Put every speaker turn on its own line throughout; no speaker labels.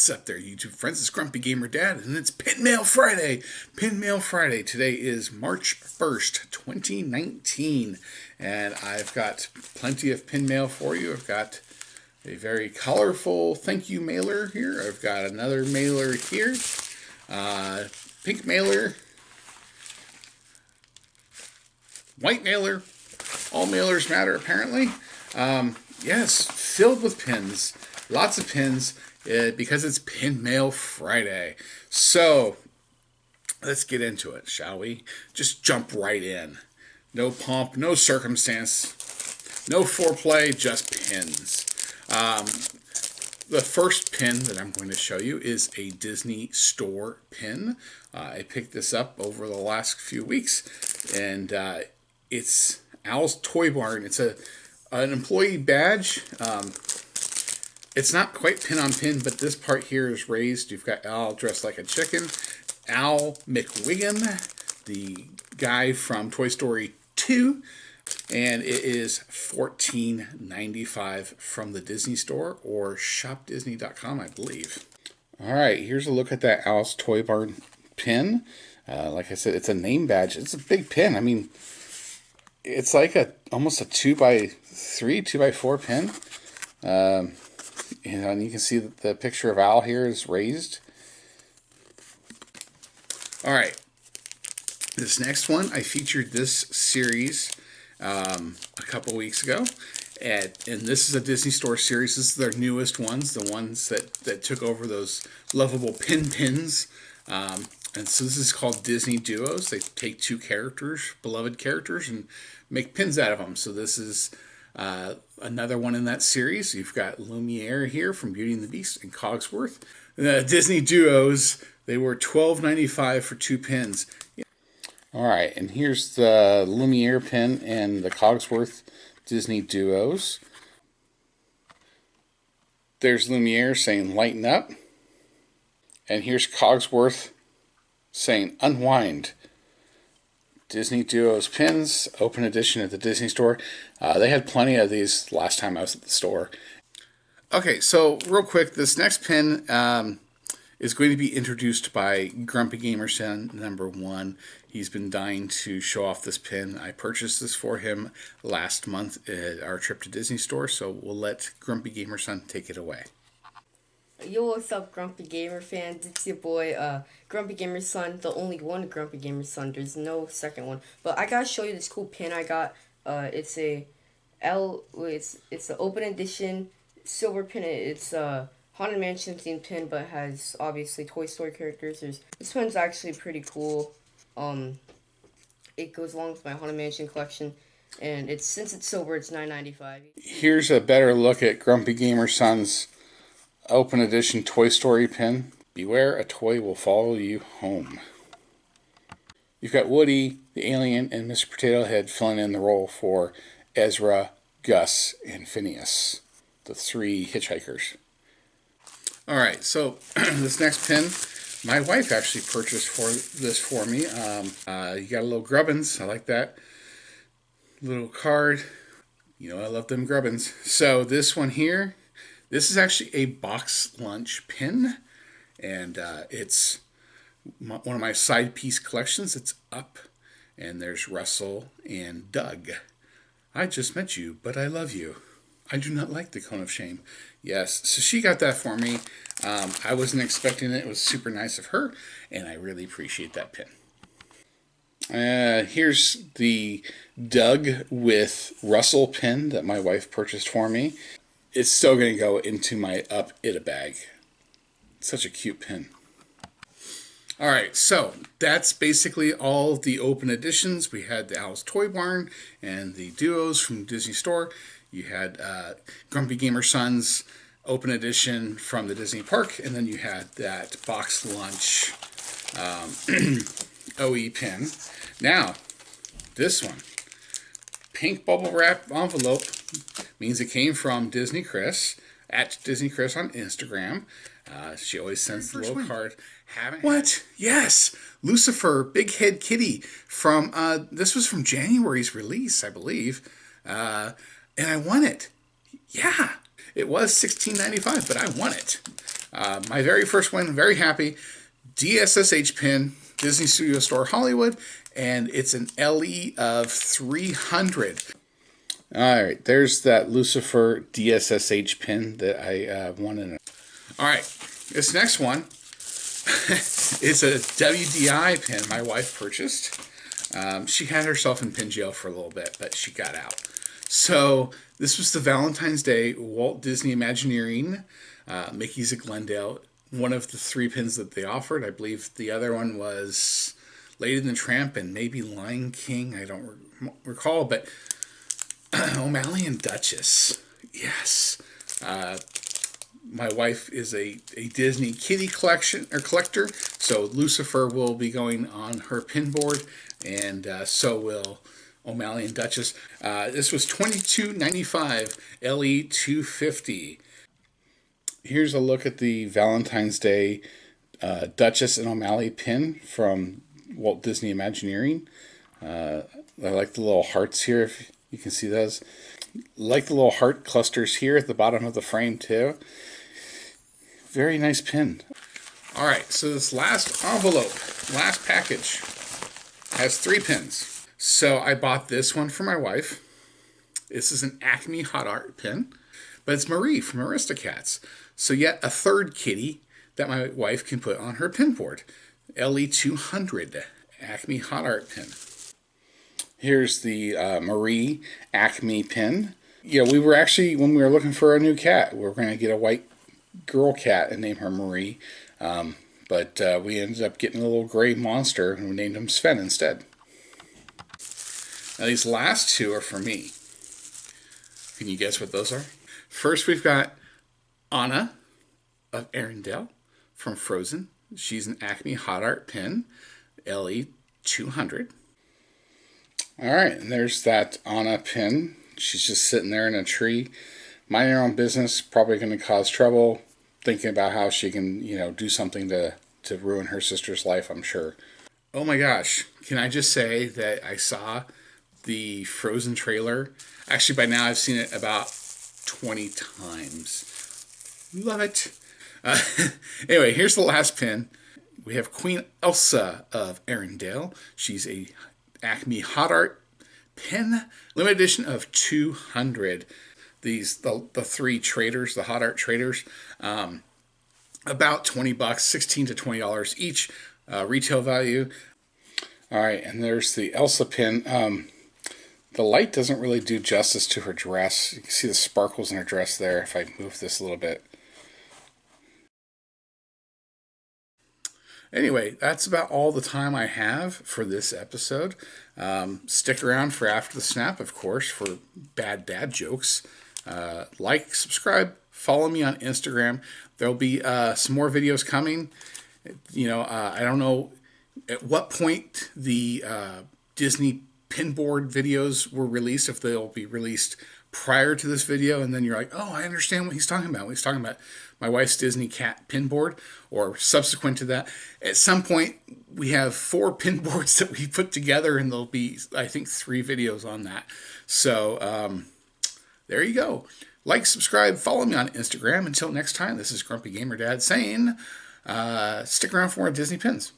What's up there, YouTube friends? It's Grumpy Gamer Dad, and it's Pin Mail Friday. Pin Mail Friday. Today is March 1st, 2019, and I've got plenty of pin mail for you. I've got a very colorful thank you mailer here. I've got another mailer here, pink mailer, white mailer. All mailers matter, apparently. Yes, filled with pins. Lots of pins. Because it's Pin Mail Friday. So, let's get into it, shall we? Just jump right in. No pomp, no circumstance, no foreplay, just pins. The first pin that I'm going to show you is a Disney Store pin. I picked this up over the last few weeks, and it's Al's Toy Barn. It's an employee badge. It's not quite pin on pin, but this part here is raised. You've got Al dressed like a chicken. Al McWiggin, the guy from Toy Story 2. And it is $14.95 from the Disney Store or shopdisney.com, I believe. All right, here's a look at that Al's Toy Barn pin. Like I said, it's a name badge. It's a big pin. I mean, it's like almost a 2x3, 2x4 pin. And you can see that the picture of Al here is raised. All right. This next one, I featured this series a couple weeks ago. And this is a Disney Store series. This is their newest ones, the ones that took over those lovable pins. And so this is called Disney Duos. They take two characters, beloved characters, and make pins out of them. So this is another one in that series. You've got Lumiere here from Beauty and the Beast and Cogsworth. The Disney Duos, they were $12.95 for two pins. All right, and here's the Lumiere pin and the Cogsworth Disney Duos. There's Lumiere saying lighten up. And here's Cogsworth saying unwind. Disney Duos pins, open edition at the Disney Store. They had plenty of these last time I was at the store. Okay, so real quick, this next pin is going to be introduced by Grumpy Gamer Son #1. He's been dying to show off this pin. I purchased this for him last month at our trip to Disney Store, so we'll let Grumpy Gamer Son take it away.
Yo, what's up, Grumpy Gamer fans? It's your boy, Grumpy Gamer Son, the only one Grumpy Gamer Son. There's no second one. But I gotta show you this cool pin I got. It's the open edition silver pin. It's a Haunted Mansion themed pin, but has obviously Toy Story characters. This pin's actually pretty cool. It goes along with my Haunted Mansion collection, and since it's silver, it's $9.95.
Here's a better look at Grumpy Gamer Son's open edition Toy Story pin. Beware, a toy will follow you home. You've got Woody, the alien, and Mr. Potato Head filling in the role for Ezra, Gus, and Phineas, the three hitchhikers. Alright, so this next pin, my wife actually purchased this for me. You got a little Grubbins, I like that. Little card. You know I love them Grubbins. So this one here, this is actually a box lunch pin, and it's one of my side piece collections. It's up, and there's Russell and Doug. I just met you, but I love you. I do not like the cone of shame. Yes, so she got that for me. I wasn't expecting it. It was super nice of her, and I really appreciate that pin. Here's the Doug with Russell pin that my wife purchased for me. It's still going to go into my Up It A bag. Such a cute pin. Alright, so that's basically all of the open editions. We had the Al's Toy Barn and the Duos from Disney Store. You had Grumpy Gamer Son's open edition from the Disney Park, and then you had that box lunch OE pin. Now, this one, pink bubble wrap envelope, means it came from Disney Chris, at Disney Chris on Instagram. She always sends the little card. What? Yes! Lucifer, Big Head Kitty, from, this was from January's release, I believe. And I won it. Yeah! It was $16.95, but I won it. My very first one, very happy. DSSH pin, Disney Studio Store Hollywood, and it's an LE of 300. All right, there's that Lucifer DSSH pin that I wanted. All right, this next one is a WDI pin my wife purchased. She had herself in pin jail for a little bit, but she got out. So this was the Valentine's Day Walt Disney Imagineering Mickey's at Glendale. One of the 3 pins that they offered. I believe the other one was Lady and the Tramp and maybe Lion King. I don't recall, but O'Malley and Duchess. Yes. My wife is a Disney kitty collector, so Lucifer will be going on her pin board, and so will O'Malley and Duchess. This was $22.95 LE 250. Here's a look at the Valentine's Day Duchess and O'Malley pin from Walt Disney Imagineering. I like the little hearts here, if you can see those. Like the little heart clusters here at the bottom of the frame too. Very nice pin. All right, so this last envelope, last package, has 3 pins. So I bought this one for my wife. This is an Acme Hot Art pin, but it's Marie from Aristocats. So yet a third kitty that my wife can put on her pin board. LE 200 Acme Hot Art pin. Here's the Marie Acme pin. Yeah, we were actually, when we were looking for a new cat, we were going to get a white girl cat and name her Marie. But we ended up getting a little gray monster and we named him Sven instead. Now these last 2 are for me. Can you guess what those are? First we've got Anna of Arendelle from Frozen. She's an Acme Hot Art pin, LE 200. All right, and there's that Anna pin. She's just sitting there in a tree, minding her own business, probably going to cause trouble, thinking about how she can, do something to ruin her sister's life, I'm sure. Oh my gosh, can I just say that I saw the Frozen trailer. Actually, by now I've seen it about 20 times. Love it. Anyway, here's the last pin. We have Queen Elsa of Arendelle. She's a Acme Hot Art pin, limited edition of 200. These the 3 traders, the Hot Art traders, about $20, $16 to $20 each, retail value. All right, and there's the Elsa pin. The light doesn't really do justice to her dress. You can see the sparkles in her dress there if I move this a little bit. Anyway, that's about all the time I have for this episode. Stick around for After the Snap, of course, for bad dad jokes. Like, subscribe, follow me on Instagram. There'll be some more videos coming. I don't know at what point the Disney pinboard videos were released, if they'll be released prior to this video, and then you're like, oh, I understand what he's talking about. He's talking about my wife's Disney cat pinboard, or subsequent to that. At some point, we have 4 pinboards that we put together, and there'll be, I think, 3 videos on that. So, there you go. Like, subscribe, follow me on Instagram. Until next time, this is Grumpy Gamer Dad saying, stick around for more Disney pins.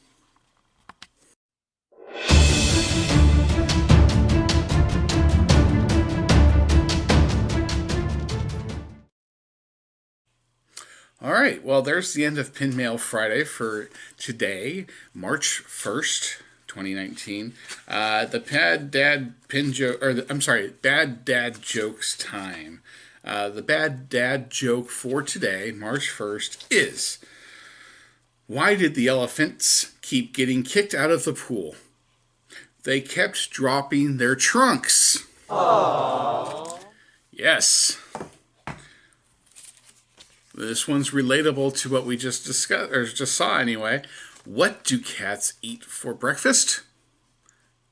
All right, well, there's the end of Pin Mail Friday for today, March 1st, 2019. The Bad Dad Pin Joke, Bad Dad Jokes time. The Bad Dad joke for today, March 1st, is: why did the elephants keep getting kicked out of the pool? They kept dropping their trunks. Aww. Yes. This one's relatable to what we just discussed, or just saw anyway. What do cats eat for breakfast?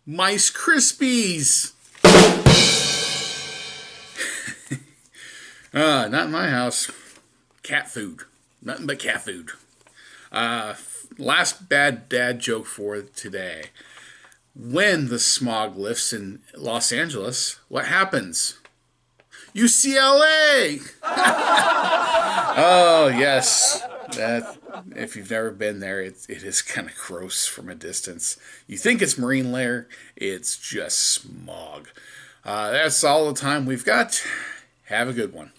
Mice Krispies! Not in my house. Cat food. Nothing but cat food. Last bad dad joke for today. When the smog lifts in Los Angeles, what happens? UCLA! Oh, yes. That if you've never been there, it is kind of gross from a distance. You think it's marine layer, it's just smog. That's all the time we've got. Have a good one.